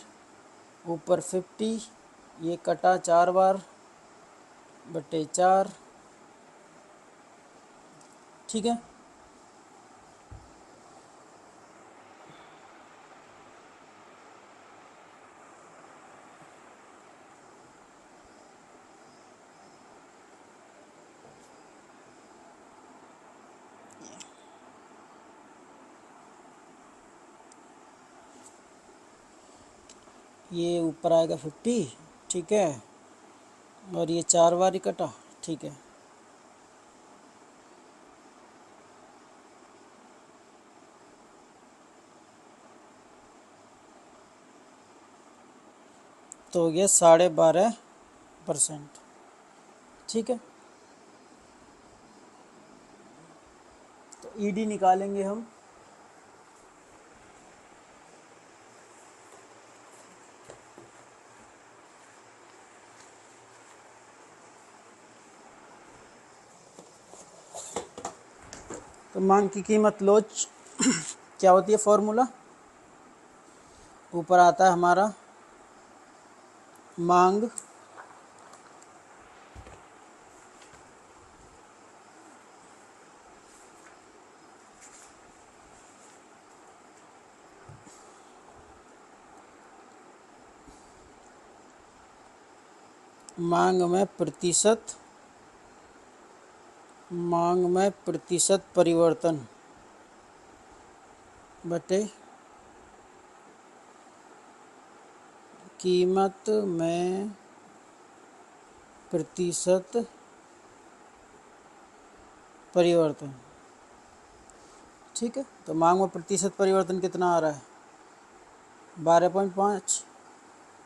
ऊपर 50, ये कटा 4 बार बटे 4। ठीक है, ये ऊपर आएगा 50। ठीक है, और ये 4 बार ही कटा। ठीक है, तो हो गया 12.5%। ठीक है, तो ईडी निकालेंगे हम। तो मांग की कीमत लॉज क्या होती है, फॉर्मूला ऊपर आता है हमारा, मांग मांग में प्रतिशत परिवर्तन बटे कीमत में प्रतिशत परिवर्तन। ठीक है, तो मांग में प्रतिशत परिवर्तन कितना आ रहा है, 12.5,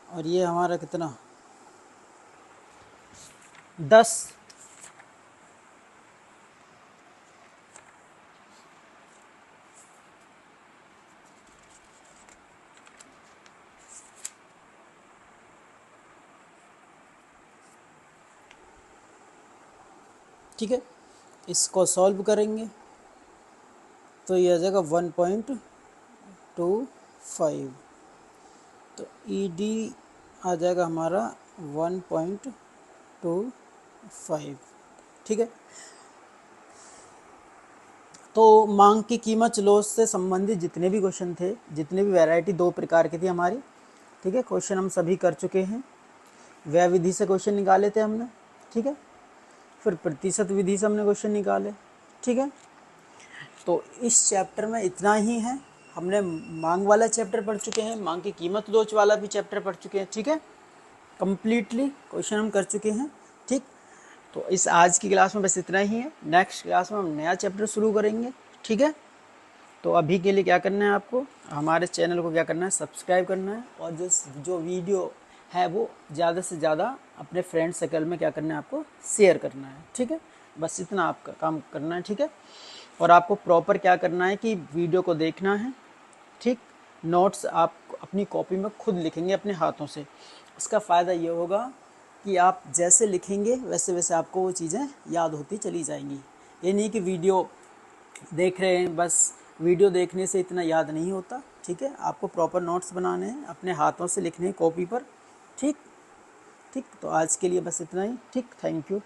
और ये हमारा कितना, 10। ठीक है, इसको सॉल्व करेंगे तो ये आ जाएगा 1.25। तो ईडी आ जाएगा हमारा 1.25। ठीक है, तो मांग की कीमत लॉस से संबंधित जितने भी क्वेश्चन थे, जितने भी वैरायटी 2 प्रकार की थी हमारी, ठीक है, क्वेश्चन हम सभी कर चुके हैं। व्यय विधि से क्वेश्चन निकाले थे हमने, ठीक है, फिर प्रतिशत विधि से हमने क्वेश्चन निकाले, ठीक है। तो इस चैप्टर में इतना ही है। हमने मांग वाला चैप्टर पढ़ चुके हैं, मांग की कीमत लोच वाला भी चैप्टर पढ़ चुके हैं, ठीक है। कंप्लीटली क्वेश्चन हम कर चुके हैं, ठीक। तो इस आज की क्लास में बस इतना ही है। नेक्स्ट क्लास में हम नया चैप्टर शुरू करेंगे, ठीक है। तो अभी के लिए क्या करना है, आपको हमारे चैनल को क्या करना है, सब्सक्राइब करना है, और जो वीडियो है वो ज़्यादा से ज़्यादा अपने फ्रेंड सर्कल में क्या करना है, आपको शेयर करना है, ठीक है। बस इतना आपका काम करना है, ठीक है। और आपको प्रॉपर क्या करना है कि वीडियो को देखना है, ठीक। नोट्स आप अपनी कॉपी में खुद लिखेंगे अपने हाथों से। इसका फ़ायदा ये होगा कि आप जैसे लिखेंगे वैसे वैसे आपको वो चीज़ें याद होती चली जाएंगी। ये नहीं कि वीडियो देख रहे हैं बस, वीडियो देखने से इतना याद नहीं होता, ठीक है। आपको प्रॉपर नोट्स बनाने हैं, अपने हाथों से लिखने हैं कॉपी पर, ठीक। ठीक, तो आज के लिए बस इतना ही, ठीक। Thank you.